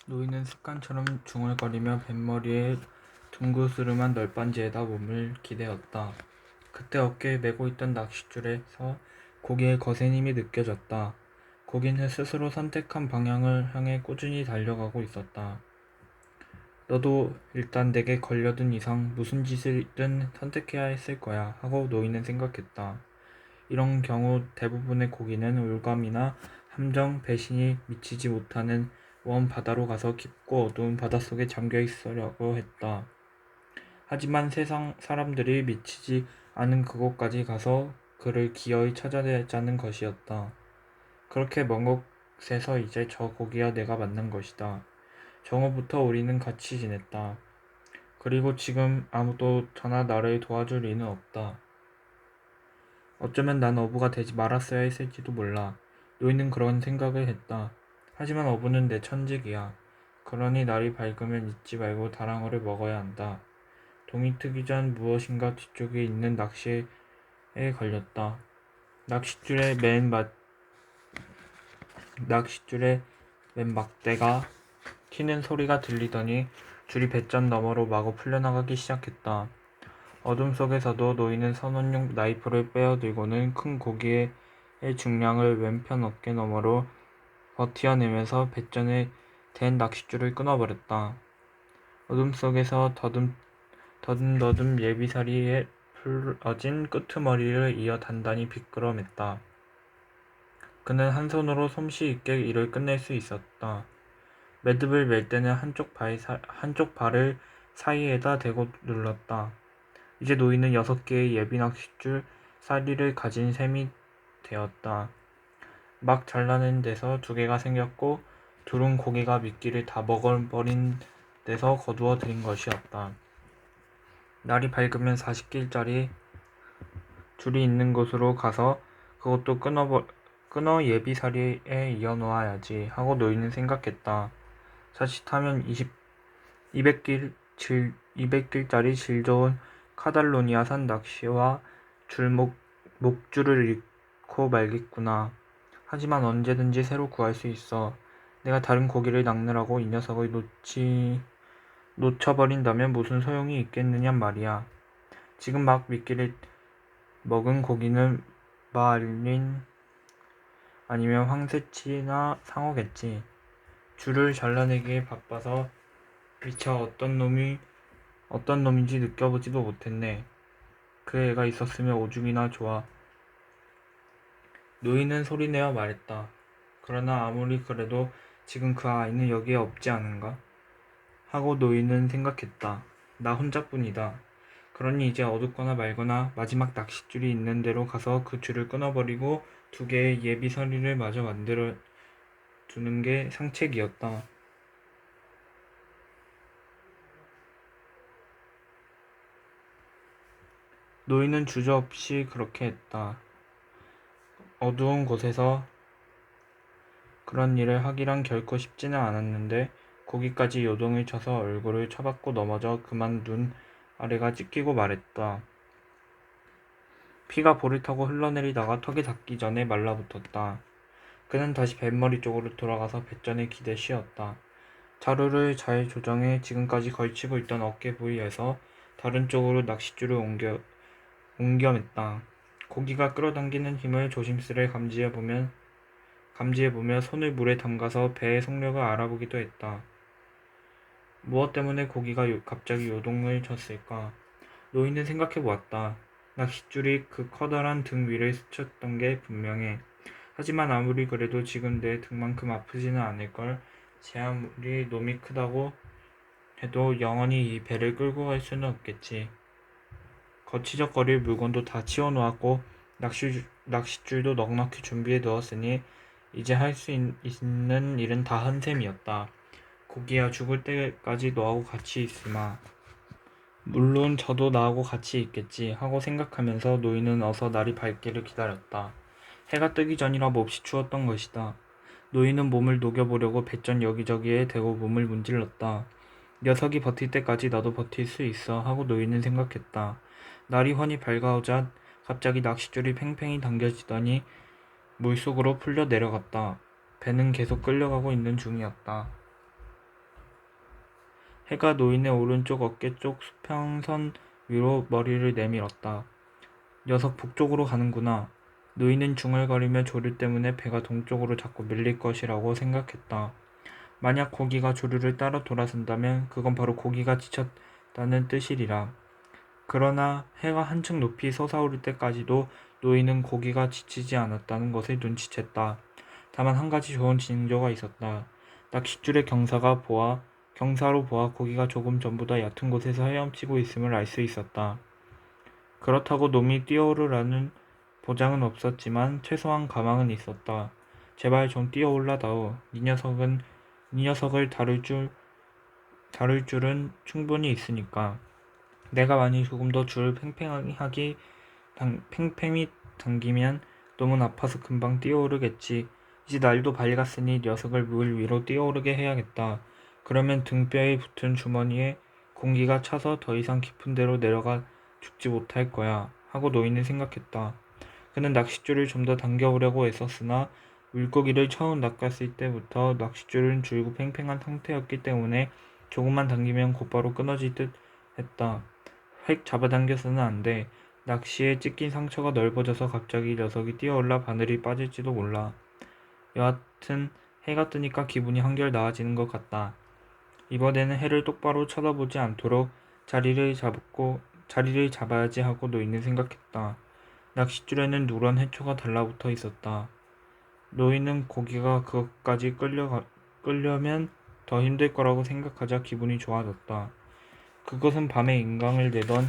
노인은 습관처럼 중얼거리며 뱃머리에 둥그스름한 널빤지에다 몸을 기대었다. 그때 어깨에 메고 있던 낚싯줄에서 고기의 거센 힘이 느껴졌다. 고기는 스스로 선택한 방향을 향해 꾸준히 달려가고 있었다. 너도 일단 내게 걸려든 이상 무슨 짓이든 선택해야 했을 거야 하고 노인은 생각했다. 이런 경우 대부분의 고기는 올감이나 함정, 배신이 미치지 못하는 먼 바다로 가서 깊고 어두운 바닷속에 잠겨 있으려고 했다. 하지만 세상 사람들이 미치지 않은 그곳까지 가서 그를 기어이 찾아내자는 것이었다. 그렇게 먼 곳에서 이제 저 고기와 내가 만난 것이다. 정오부터 우리는 같이 지냈다. 그리고 지금 아무도 더나 나를 도와줄 이는 없다. 어쩌면 난 어부가 되지 말았어야 했을지도 몰라. 노인은 그런 생각을 했다. 하지만 어부는 내 천직이야. 그러니 날이 밝으면 잊지 말고 다랑어를 먹어야 한다. 동이 트기 전 무엇인가 뒤쪽에 있는 낚시에 걸렸다. 낚싯줄의 맨 막대가 튀는 소리가 들리더니 줄이 배전 너머로 마구 풀려나가기 시작했다. 어둠 속에서도 노인은 선원용 나이프를 빼어들고는 큰 고기의 중량을 왼편 어깨 너머로 버티어내면서 배전에 댄 낚싯줄을 끊어버렸다. 어둠 속에서 더듬더듬 예비사리에 풀어진 끄트머리를 이어 단단히 비끄러맸다. 그는 한 손으로 솜씨 있게 일을 끝낼 수 있었다. 매듭을 맬 때는 한쪽 발을 사이에다 대고 눌렀다. 이제 노인은 6개의 예비 낚싯줄 사리를 가진 셈이 되었다. 막 잘라낸 데서 2개가 생겼고 둘은 고기가 미끼를 다 먹어버린 데서 거두어 들인 것이었다. 날이 밝으면 40길짜리 줄이 있는 곳으로 가서 그것도 끊어 예비사리에 이어놓아야지 하고 노인은 생각했다. 자칫하면 200길짜리 질 좋은 카달로니아산 낚시와 목줄을 잃고 말겠구나. 하지만 언제든지 새로 구할 수 있어. 내가 다른 고기를 낚느라고 이 녀석을 놓쳐버린다면 무슨 소용이 있겠느냔 말이야. 지금 막 미끼를 먹은 고기는 마알린 아니면 황새치나 상어겠지. 줄을 잘라내기에 바빠서 미처 어떤 놈인지 느껴보지도 못했네. 그 애가 있었으면 오죽이나 좋아. 노인은 소리내어 말했다. 그러나 아무리 그래도 지금 그 아이는 여기에 없지 않은가? 하고 노인은 생각했다. 나 혼자뿐이다. 그러니 이제 어둡거나 말거나 마지막 낚싯줄이 있는 데로 가서 그 줄을 끊어버리고 2개의 예비 서리를 마저 만들어 두는 게 상책이었다. 노인은 주저없이 그렇게 했다. 어두운 곳에서 그런 일을 하기란 결코 쉽지는 않았는데 거기까지 요동을 쳐서 얼굴을 쳐박고 넘어져 그만 눈 아래가 찢기고 말했다. 피가 볼을 타고 흘러내리다가 턱에 닿기 전에 말라붙었다. 그는 다시 뱃머리 쪽으로 돌아가서 배전에 기대 쉬었다. 자루를 잘 조정해 지금까지 걸치고 있던 어깨 부위에서 다른 쪽으로 낚싯줄을 옮겨맸다. 고기가 끌어당기는 힘을 조심스레 감지해보며 손을 물에 담가서 배의 속력을 알아보기도 했다. 무엇 때문에 고기가 갑자기 요동을 쳤을까? 노인은 생각해보았다. 낚싯줄이 그 커다란 등 위를 스쳤던 게 분명해. 하지만 아무리 그래도 지금 내 등만큼 아프지는 않을걸. 제 아무리 놈이 크다고 해도 영원히 이 배를 끌고 갈 수는 없겠지. 거치적거릴 물건도 다 치워놓았고 낚싯줄도 넉넉히 준비해 두었으니 이제 할 수 있는 일은 다 한 셈이었다. 고기야 죽을 때까지 너하고 같이 있으마. 물론 저도 나하고 같이 있겠지 하고 생각하면서 노인은 어서 날이 밝기를 기다렸다. 해가 뜨기 전이라 몹시 추웠던 것이다. 노인은 몸을 녹여보려고 배전 여기저기에 대고 몸을 문질렀다. 녀석이 버틸 때까지 나도 버틸 수 있어 하고 노인은 생각했다. 날이 훤히 밝아오자 갑자기 낚싯줄이 팽팽히 당겨지더니 물속으로 풀려 내려갔다. 배는 계속 끌려가고 있는 중이었다. 해가 노인의 오른쪽 어깨 쪽 수평선 위로 머리를 내밀었다. 녀석 북쪽으로 가는구나. 노인은 중얼거리며 조류 때문에 배가 동쪽으로 자꾸 밀릴 것이라고 생각했다. 만약 고기가 조류를 따라 돌아선다면 그건 바로 고기가 지쳤다는 뜻이리라. 그러나 해가 한층 높이 솟아오를 때까지도 노인은 고기가 지치지 않았다는 것을 눈치챘다. 다만 한 가지 좋은 징조가 있었다. 낚싯줄의 경사로 보아 고기가 조금 전보다 얕은 곳에서 헤엄치고 있음을 알 수 있었다. 그렇다고 놈이 뛰어오르라는 보장은 없었지만 최소한 가망은 있었다. 제발 좀 뛰어올라다오. 네 녀석을 다룰 줄은 충분히 있으니까. 내가 만일 조금 더 줄을 팽팽히 당기면 놈은 아파서 금방 뛰어오르겠지. 이제 날도 밝았으니 녀석을 물 위로 뛰어오르게 해야겠다. 그러면 등뼈에 붙은 주머니에 공기가 차서 더 이상 깊은 데로 내려가 죽지 못할 거야. 하고 노인은 생각했다. 그는 낚싯줄을 좀 더 당겨보려고 애썼으나 물고기를 처음 낚았을 때부터 낚싯줄은 줄고 팽팽한 상태였기 때문에 조금만 당기면 곧바로 끊어질 듯 했다. 획 잡아당겨서는 안 돼. 낚시에 찢긴 상처가 넓어져서 갑자기 녀석이 뛰어올라 바늘이 빠질지도 몰라. 여하튼 해가 뜨니까 기분이 한결 나아지는 것 같다. 이번에는 해를 똑바로 쳐다보지 않도록 자리를 잡아야지 하고 노인은 생각했다. 낚싯줄에는 누런 해초가 달라붙어 있었다. 노인은 고기가 그것까지 끌려면 더 힘들 거라고 생각하자 기분이 좋아졌다. 그것은 밤에 인강을 내던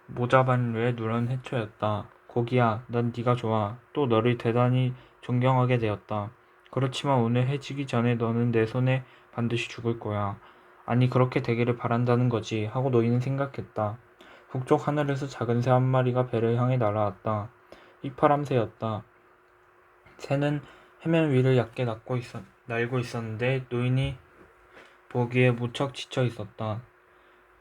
모자반류의 누런 해초였다. 고기야, 난 네가 좋아. 또 너를 대단히 존경하게 되었다. 그렇지만 오늘 해지기 전에 너는 내 손에 반드시 죽을 거야. 아니 그렇게 되기를 바란다는 거지 하고 노인은 생각했다. 북쪽 하늘에서 작은 새 한 마리가 배를 향해 날아왔다. 휘파람새였다. 새는 해면 위를 얕게 날고 있었는데 노인이 보기에 무척 지쳐 있었다.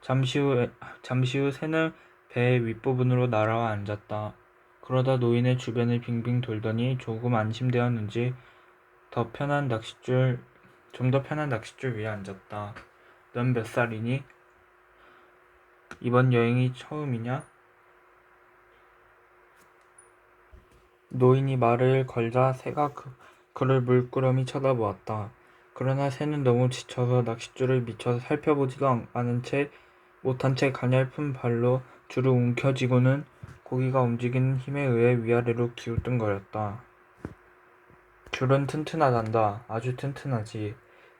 잠시 후 새는 배의 윗부분으로 날아와 앉았다. 그러다 노인의 주변을 빙빙 돌더니 조금 안심되었는지 좀 더 편한 낚싯줄 위에 앉았다. 넌 몇 살이니? 이번 여행이 처음이냐? 노인이 말을 걸자 새가 그를 물끄러미 쳐다보았다. 그러나 새는 너무 지쳐서 낚싯줄을 미처 살펴보지도 못한 채 가냘픈 발로 줄을 움켜쥐고는 고기가 움직이는 힘에 의해 위아래로 기우뚱거렸다. 줄은 튼튼하단다. 아주 튼튼하지.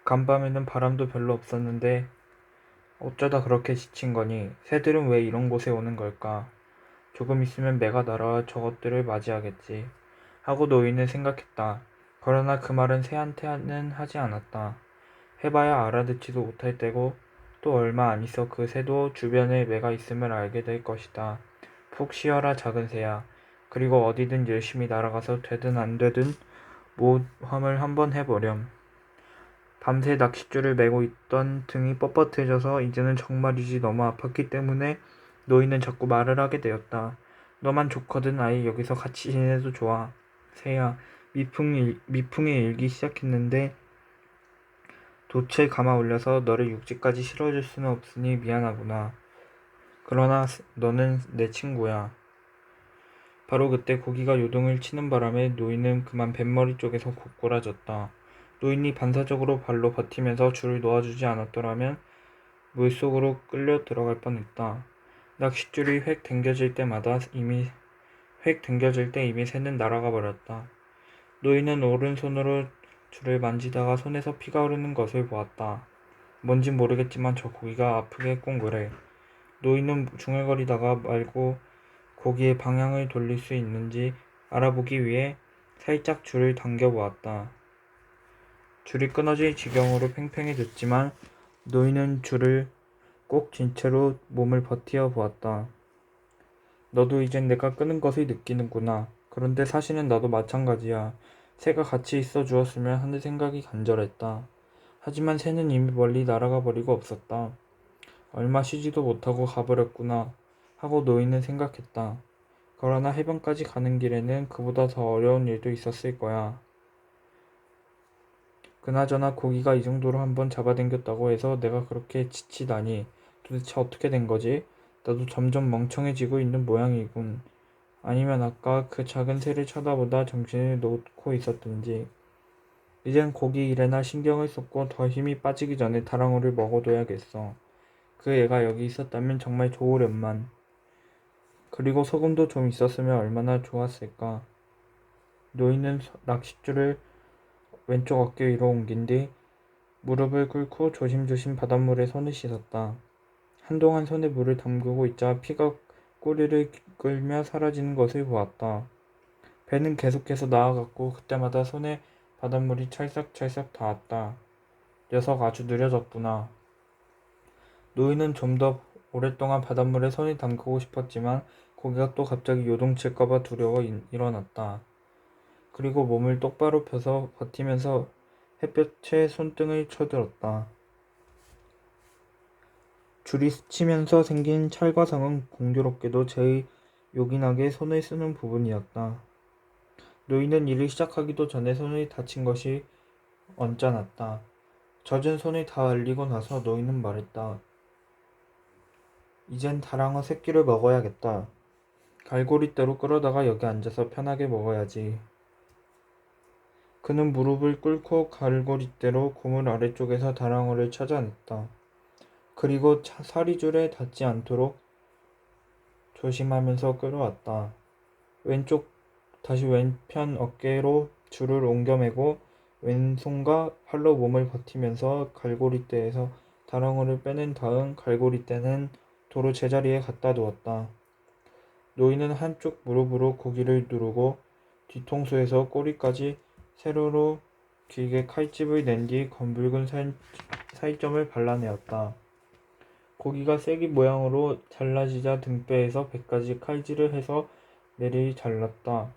간밤에는 바람도 별로 없었는데 어쩌다 그렇게 지친 거니? 새들은 왜 이런 곳에 오는 걸까? 조금 있으면 매가 날아와 저것들을 맞이하겠지. 하고 노인은 생각했다. 그러나 그 말은 새한테는 하지 않았다. 해봐야 알아듣지도 못할 때고 또 얼마 안 있어 그 새도 주변에 매가 있음을 알게 될 것이다. 푹 쉬어라 작은 새야. 그리고 어디든 열심히 날아가서 되든 안 되든 모험을 한번 해보렴. 밤새 낚싯줄을 매고 있던 등이 뻣뻣해져서 이제는 정말이지 너무 아팠기 때문에 노인은 자꾸 말을 하게 되었다. 너만 좋거든 아이 여기서 같이 지내도 좋아. 새야 미풍이 일기 시작했는데 돛을 감아 올려서 너를 육지까지 실어줄 수는 없으니 미안하구나. 그러나 너는 내 친구야. 바로 그때 고기가 요동을 치는 바람에 노인은 그만 뱃머리 쪽에서 고꾸라졌다. 노인이 반사적으로 발로 버티면서 줄을 놓아주지 않았더라면 물속으로 끌려 들어갈 뻔했다. 낚싯줄이 획 당겨질 때 이미 새는 날아가 버렸다. 노인은 오른손으로 줄을 만지다가 손에서 피가 흐르는 것을 보았다. 뭔진 모르겠지만 저 고기가 아프게 했군 그래. 노인은 중얼거리다가 말고 고기의 방향을 돌릴 수 있는지 알아보기 위해 살짝 줄을 당겨 보았다. 줄이 끊어질 지경으로 팽팽해졌지만 노인은 줄을 꼭 쥔 채로 몸을 버티어 보았다. 너도 이젠 내가 끄는 것을 느끼는구나. 그런데 사실은 나도 마찬가지야. 새가 같이 있어 주었으면 하는 생각이 간절했다. 하지만 새는 이미 멀리 날아가 버리고 없었다. 얼마 쉬지도 못하고 가버렸구나 하고 노인은 생각했다. 그러나 해변까지 가는 길에는 그보다 더 어려운 일도 있었을 거야. 그나저나 고기가 이 정도로 한번 잡아당겼다고 해서 내가 그렇게 지치다니. 도대체 어떻게 된 거지? 나도 점점 멍청해지고 있는 모양이군. 아니면 아까 그 작은 새를 쳐다보다 정신을 놓고 있었든지. 이젠 고기 일에나 신경을 썼고 더 힘이 빠지기 전에 다랑어를 먹어둬야겠어. 그 애가 여기 있었다면 정말 좋으련만. 그리고 소금도 좀 있었으면 얼마나 좋았을까. 노인은 낚싯줄을 왼쪽 어깨 위로 옮긴 뒤 무릎을 꿇고 조심조심 바닷물에 손을 씻었다. 한동안 손에 물을 담그고 있자 피가 꼬리를 끌며 사라지는 것을 보았다. 배는 계속해서 나아갔고 그때마다 손에 바닷물이 찰싹찰싹 닿았다. 녀석 아주 느려졌구나. 노인은 좀 더 오랫동안 바닷물에 손을 담그고 싶었지만 고기가 또 갑자기 요동칠까봐 두려워 일어났다. 그리고 몸을 똑바로 펴서 버티면서 햇볕에 손등을 쳐들었다. 줄이 스치면서 생긴 찰과상은 공교롭게도 제일 요긴하게 손을 쓰는 부분이었다. 노인은 일을 시작하기도 전에 손을 다친 것이 언짢았다. 젖은 손을 다 흘리고 나서 노인은 말했다. 이젠 다랑어 새끼를 먹어야겠다. 갈고리대로 끌어다가 여기 앉아서 편하게 먹어야지. 그는 무릎을 꿇고 갈고리대로 고물 아래쪽에서 다랑어를 찾아냈다. 그리고 사리줄에 닿지 않도록 조심하면서 끌어왔다. 다시 왼편 어깨로 줄을 옮겨매고 왼손과 팔로 몸을 버티면서 갈고리대에서 다랑어를 빼낸 다음 갈고리대는 도로 제자리에 갖다 두었다. 노인은 한쪽 무릎으로 고기를 누르고 뒤통수에서 꼬리까지 세로로 길게 칼집을 낸 뒤 검붉은 살점을 발라내었다. 고기가 쐐기 모양으로 잘라지자 등뼈에서 배까지 칼질을 해서 내리 잘랐다.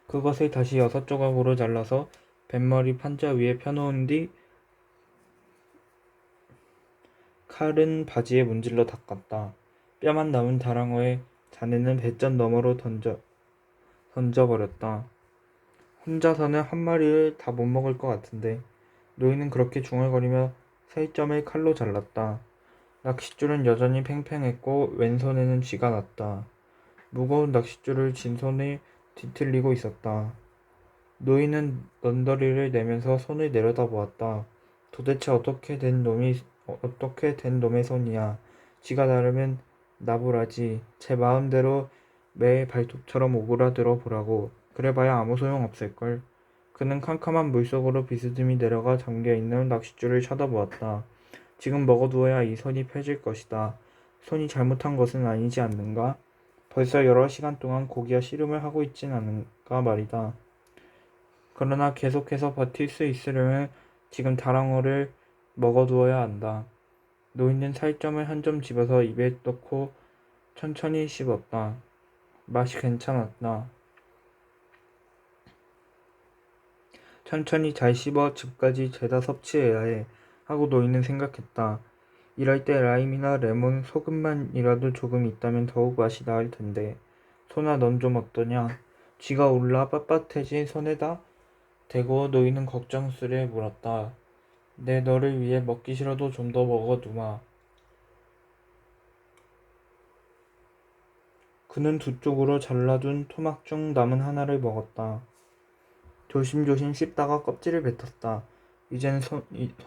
그것을 다시 6조각으로 잘라서 뱃머리 판자 위에 펴놓은 뒤 칼은 바지에 문질러 닦았다. 뼈만 남은 다랑어의 자네는 배전 너머로 던져버렸다. 혼자서는 한 마리를 다 못 먹을 것 같은데. 노인은 그렇게 중얼거리며 살점을 칼로 잘랐다. 낚싯줄은 여전히 팽팽했고 왼손에는 쥐가 났다. 무거운 낚싯줄을 진 손에 뒤틀리고 있었다. 노인은 넌더리를 내면서 손을 내려다보았다. 도대체 어떻게 된 놈의 손이야. 지가 나르면 나보라지. 제 마음대로 매 발톱처럼 오그라들어 보라고. 그래봐야 아무 소용 없을걸. 그는 캄캄한 물속으로 비스듬히 내려가 잠겨있는 낚싯줄을 쳐다보았다. 지금 먹어두어야 이 손이 펴질 것이다. 손이 잘못한 것은 아니지 않는가? 벌써 여러 시간 동안 고기와 씨름을 하고 있진 않은가 말이다. 그러나 계속해서 버틸 수 있으려면 지금 다랑어를 먹어두어야 한다. 노인은 살점을 한 점 집어서 입에 넣고 천천히 씹었다. 맛이 괜찮았다. 천천히 잘 씹어 즙까지 죄다 섭취해야 해. 하고 노인은 생각했다. 이럴 때 라임이나 레몬, 소금만이라도 조금 있다면 더욱 맛이 나을 텐데. 소나 넌 좀 어떠냐? 쥐가 올라 빳빳해진 손에다 대고 노인은 걱정스레 물었다. 내 너를 위해 먹기 싫어도 좀 더 먹어두마. 그는 두 쪽으로 잘라둔 토막 중 남은 하나를 먹었다. 조심조심 씹다가 껍질을 뱉었다.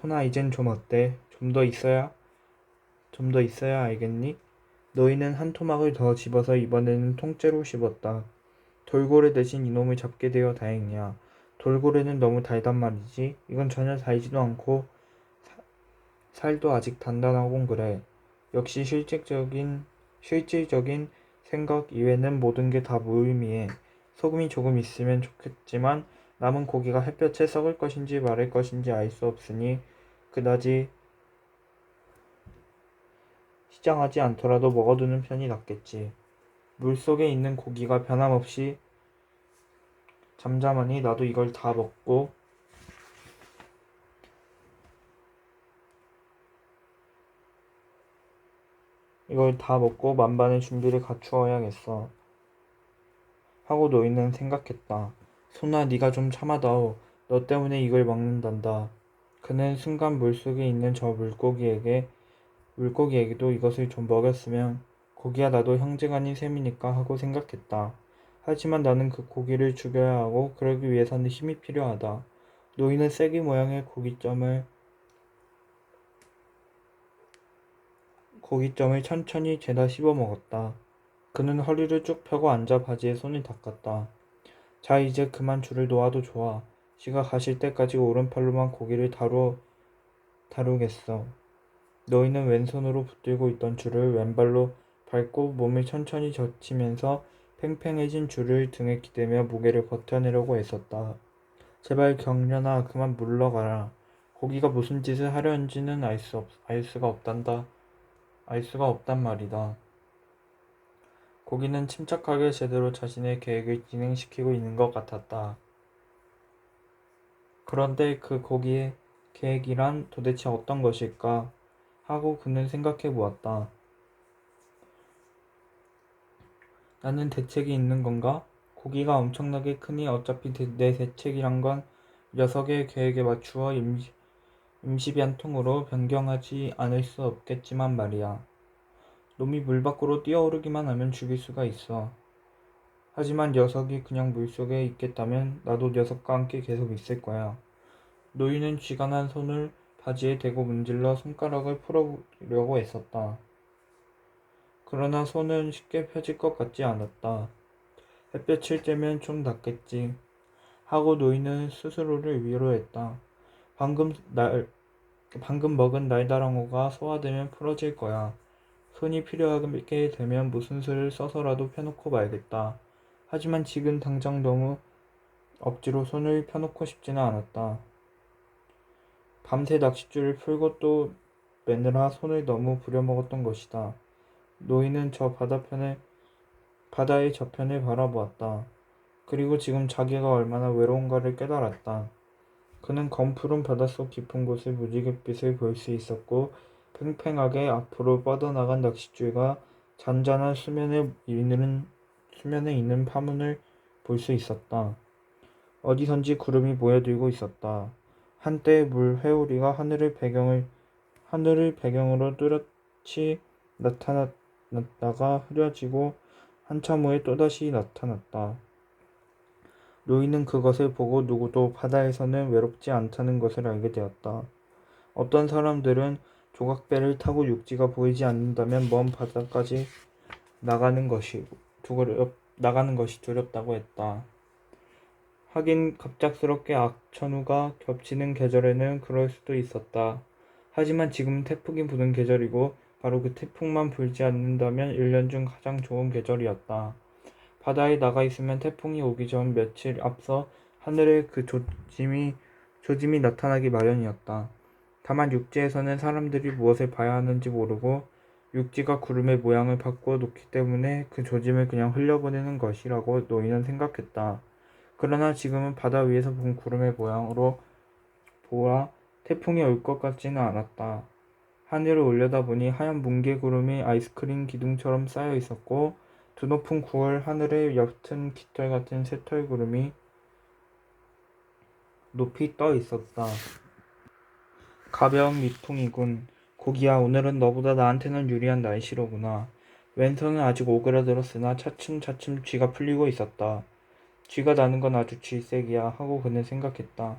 소나 이젠 좀 어때? 좀 더 있어야 알겠니? 노인은 한 토막을 더 집어서 이번에는 통째로 씹었다. 돌고래 대신 이놈을 잡게 되어 다행이야. 돌고래는 너무 달단 말이지. 이건 전혀 달지도 않고 살도 아직 단단하곤 그래. 역시 실질적인 생각 이외는 모든 게 다 무의미해. 소금이 조금 있으면 좋겠지만 남은 고기가 햇볕에 썩을 것인지 마를 것인지 알 수 없으니 그다지 시장하지 않더라도 먹어두는 편이 낫겠지. 물속에 있는 고기가 변함없이 잠잠하니 나도 이걸 다 먹고 만반의 준비를 갖추어야겠어. 하고 노인은 생각했다. 소나 네가 좀 참아다오. 너 때문에 이걸 막는단다. 그는 순간 물속에 있는 저 물고기에게도 이것을 좀 먹였으면 고기야 나도 형제가 아닌 셈이니까 하고 생각했다. 하지만 나는 그 고기를 죽여야 하고 그러기 위해서는 힘이 필요하다. 노인은 쐐기 모양의 고깃점을 천천히 죄다 씹어 먹었다. 그는 허리를 쭉 펴고 앉아 바지에 손을 닦았다. 자, 이제 그만 줄을 놓아도 좋아. 쥐가 가실 때까지 오른팔로만 고기를 다루겠어. 노인은 왼손으로 붙들고 있던 줄을 왼발로 밟고 몸을 천천히 젖히면서 팽팽해진 줄을 등에 기대며 무게를 버텨내려고 애썼다. 제발 경련아 그만 물러가라. 고기가 무슨 짓을 하려는지는 알 수가 없단 말이다. 고기는 침착하게 제대로 자신의 계획을 진행시키고 있는 것 같았다. 그런데 그 고기의 계획이란 도대체 어떤 것일까? 하고 그는 생각해 보았다. 나는 대책이 있는 건가? 고기가 엄청나게 크니 어차피 내 대책이란 건 녀석의 계획에 맞추어 임시변통으로 변경하지 않을 수 없겠지만 말이야. 놈이 물 밖으로 뛰어오르기만 하면 죽일 수가 있어. 하지만 녀석이 그냥 물속에 있겠다면 나도 녀석과 함께 계속 있을 거야. 노인은 쥐가 난 손을 바지에 대고 문질러 손가락을 풀어보려고 애썼다. 그러나 손은 쉽게 펴질 것 같지 않았다. 햇볕을 쬐면 좀 낫겠지. 하고 노인은 스스로를 위로했다. 방금 방금 먹은 날다랑어가 소화되면 풀어질 거야. 손이 필요하게 되면 무슨 수를 써서라도 펴놓고 말겠다. 하지만 지금 당장 너무 억지로 손을 펴놓고 싶지는 않았다. 밤새 낚싯줄을 풀고 또 매느라 손을 너무 부려먹었던 것이다. 노인은 바다의 저편을 바라보았다. 그리고 지금 자기가 얼마나 외로운가를 깨달았다. 그는 검푸른 바닷속 깊은 곳의 무지갯빛을 볼 수 있었고 팽팽하게 앞으로 뻗어나간 낚싯줄과 잔잔한 수면에 있는 파문을 볼 수 있었다. 어디선지 구름이 모여들고 있었다. 한때의 물 회오리가 하늘을 배경으로 뚜렷이 나타났다가 흐려지고 한참 후에 또다시 나타났다. 노인은 그것을 보고 누구도 바다에서는 외롭지 않다는 것을 알게 되었다. 어떤 사람들은 조각배를 타고 육지가 보이지 않는다면 먼 바다까지 나가는 것이 두렵다고 했다. 하긴 갑작스럽게 악천후가 겹치는 계절에는 그럴 수도 있었다. 하지만 지금은 태풍이 부는 계절이고 바로 그 태풍만 불지 않는다면 1년 중 가장 좋은 계절이었다. 바다에 나가 있으면 태풍이 오기 전 며칠 앞서 하늘에 그 조짐이 나타나기 마련이었다. 다만 육지에서는 사람들이 무엇을 봐야 하는지 모르고 육지가 구름의 모양을 바꾸어 놓기 때문에 그 조짐을 그냥 흘려보내는 것이라고 노인은 생각했다. 그러나 지금은 바다 위에서 본 구름의 모양으로 보아 태풍이 올 것 같지는 않았다. 하늘을 올려다보니 하얀 뭉게구름이 아이스크림 기둥처럼 쌓여 있었고 드높은 9월 하늘에 옅은 깃털 같은 새털구름이 높이 떠 있었다. 가벼운 미풍이군. 고기야, 오늘은 너보다 나한테는 유리한 날씨로구나. 왼손은 아직 오그라들었으나 차츰차츰 쥐가 풀리고 있었다. 쥐가 나는 건 아주 질색이야 하고 그는 생각했다.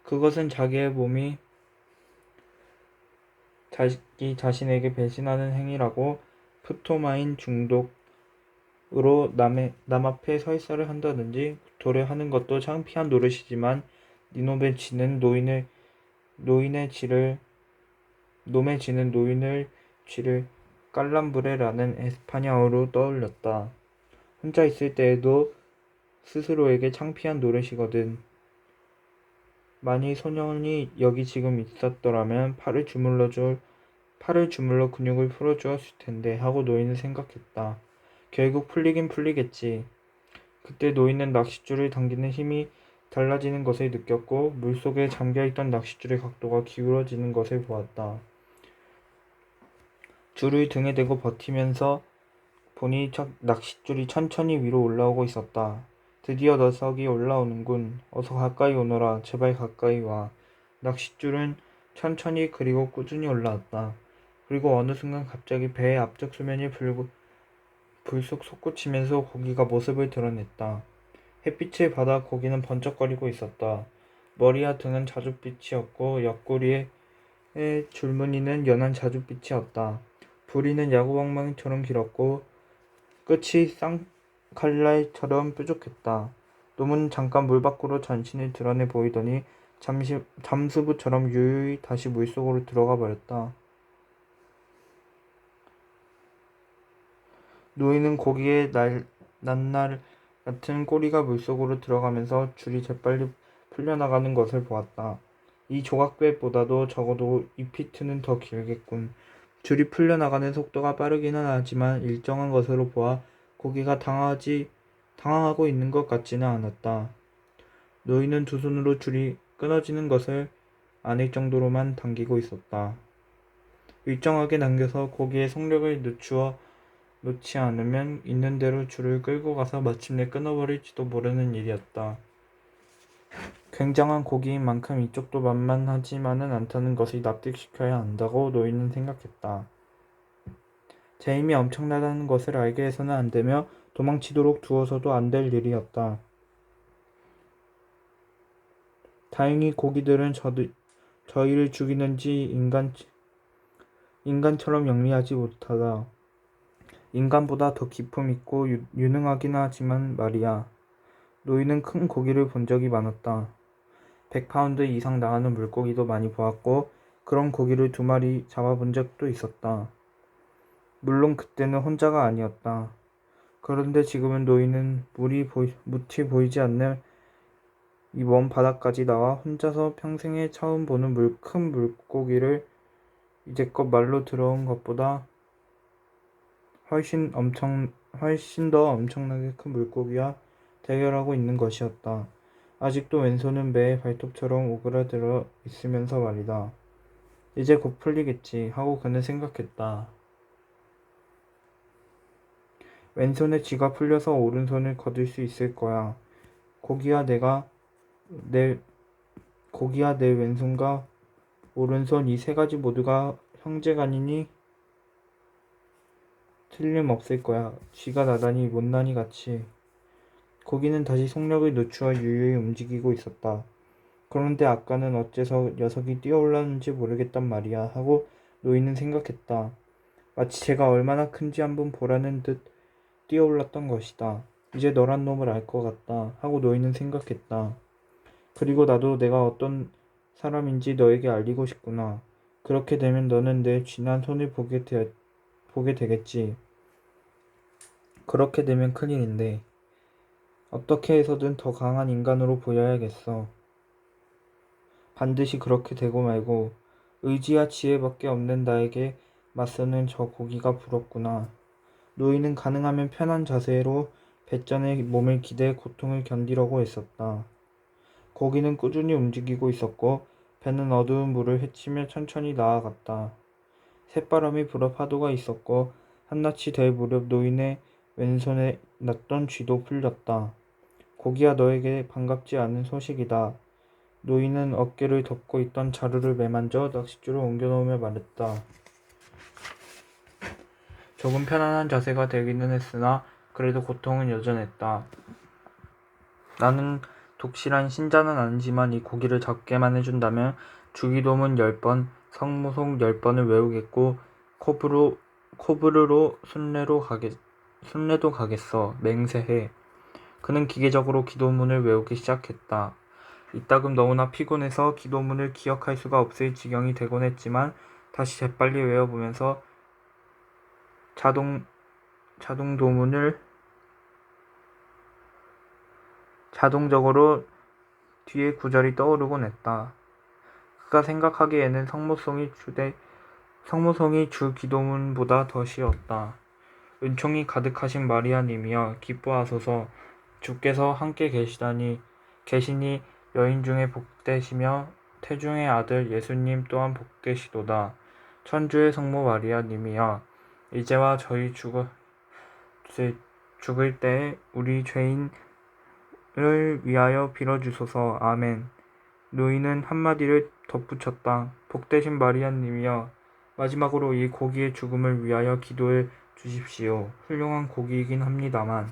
그것은 자기의 몸이 자기 자신에게 배신하는 행위라고 프토마인 중독으로 남 앞에 설사를 한다든지 구토를 하는 것도 창피한 노릇이지만 니놈의 쥐는 놈의 쥐는 노인을 쥐를 깔람브레라는 에스파냐어로 떠올렸다. 혼자 있을 때에도 스스로에게 창피한 노릇이거든. 만일 소년이 여기 지금 있었더라면 팔을 주물러 근육을 풀어주었을 텐데 하고 노인은 생각했다. 결국 풀리긴 풀리겠지. 그때 노인은 낚싯줄을 당기는 힘이 달라지는 것을 느꼈고 물속에 잠겨있던 낚싯줄의 각도가 기울어지는 것을 보았다. 줄을 등에 대고 버티면서 보니 낚싯줄이 천천히 위로 올라오고 있었다. 드디어 녀석이 올라오는군. 어서 가까이 오너라. 제발 가까이 와. 낚싯줄은 천천히 그리고 꾸준히 올라왔다. 그리고 어느 순간 갑자기 배의 앞쪽 수면이 불쑥 솟구치면서 고기가 모습을 드러냈다. 햇빛을 받아 고기는 번쩍거리고 있었다. 머리와 등은 자줏빛이었고 옆구리의 줄무늬는 연한 자줏빛이었다. 부리는 야구방망이처럼 길었고 끝이 쌍칼날처럼 뾰족했다. 놈은 잠깐 물 밖으로 전신을 드러내 보이더니 잠수부처럼 유유히 다시 물속으로 들어가 버렸다. 노인은 고기의 낱날 같은 꼬리가 물속으로 들어가면서 줄이 재빨리 풀려나가는 것을 보았다. 이 조각배보다도 적어도 2피트는 더 길겠군. 줄이 풀려나가는 속도가 빠르기는 하지만 일정한 것으로 보아 고기가 당황하고 있는 것 같지는 않았다. 노인은 두 손으로 줄이 끊어지는 것을 아닐 정도로만 당기고 있었다. 일정하게 당겨서 고기의 속력을 놓지 않으면 있는 대로 줄을 끌고 가서 마침내 끊어버릴지도 모르는 일이었다. 굉장한 고기인 만큼 이쪽도 만만하지만은 않다는 것을 납득시켜야 한다고 노인은 생각했다. 제 힘이 엄청나다는 것을 알게 해서는 안 되며 도망치도록 두어서도 안 될 일이었다. 다행히 고기들은 저희를 죽이는지 인간처럼 영리하지 못하다. 인간보다 더 기품 있고 유능하긴 하지만 말이야. 노인은 큰 고기를 본 적이 많았다. 100파운드 이상 나가는 물고기도 많이 보았고 그런 고기를 2마리 잡아본 적도 있었다. 물론 그때는 혼자가 아니었다. 그런데 지금은 노인은 묻히 보이지 않는 이 먼 바다까지 나와 혼자서 평생에 처음 보는 큰 물고기를 이제껏 말로 들어온 것보다 훨씬 더 엄청나게 큰 물고기와 대결하고 있는 것이었다. 아직도 왼손은 매의 발톱처럼 오그라들어 있으면서 말이다. 이제 곧 풀리겠지 하고 그는 생각했다. 왼손에 쥐가 풀려서 오른손을 거둘 수 있을 거야. 고기와 내 왼손과 오른손 이 세 가지 모두가 형제간이니 틀림없을 거야. 쥐가 나다니 못난이 같이. 고기는 다시 속력을 늦추어 유유히 움직이고 있었다. 그런데 아까는 어째서 녀석이 뛰어올랐는지 모르겠단 말이야 하고 노인은 생각했다. 마치 제가 얼마나 큰지 한번 보라는 듯 뛰어올랐던 것이다. 이제 너란 놈을 알 것 같다 하고 노인은 생각했다. 그리고 나도 내가 어떤 사람인지 너에게 알리고 싶구나. 그렇게 되면 너는 내 쥐난 손을 보게 되겠지. 그렇게 되면 큰일인데 어떻게 해서든 더 강한 인간으로 보여야겠어. 반드시 그렇게 되고 말고 의지와 지혜밖에 없는 나에게 맞서는 저 고기가 부럽구나. 노인은 가능하면 편한 자세로 배전에 몸을 기대 고통을 견디려고 했었다. 고기는 꾸준히 움직이고 있었고 배는 어두운 물을 헤치며 천천히 나아갔다. 새바람이 불어 파도가 있었고 한낱이 될 무렵 노인의 왼손에 났던 쥐도 풀렸다. 고기야 너에게 반갑지 않은 소식이다. 노인은 어깨를 덮고 있던 자루를 매만져 낚싯줄을 옮겨놓으며 말했다. 조금 편안한 자세가 되기는 했으나 그래도 고통은 여전했다. 나는 독실한 신자는 아니지만 이 고기를 잡게만 해준다면 주기도문 10번, 성모송 10번을 외우겠고 코브르로 순례도 가겠어. 맹세해. 그는 기계적으로 기도문을 외우기 시작했다. 이따금 너무나 피곤해서 기도문을 기억할 수가 없을 지경이 되곤 했지만 다시 재빨리 외워보면서 자동도문을 자동적으로 뒤에 구절이 떠오르곤 했다. 그가 생각하기에는 성모송이 주 기도문보다 더 쉬웠다. 은총이 가득하신 마리아님이여 기뻐하소서. 주께서 함께 계시니 여인 중에 복되시며 태중의 아들 예수님 또한 복되시도다. 천주의 성모 마리아님이여 이제와 저희 죽을 때에 우리 죄인 위하여 빌어주소서. 아멘. 노인은 한마디를 덧붙였다. 복되신 마리아님이여, 마지막으로 이 고기의 죽음을 위하여 기도해 주십시오. 훌륭한 고기이긴 합니다만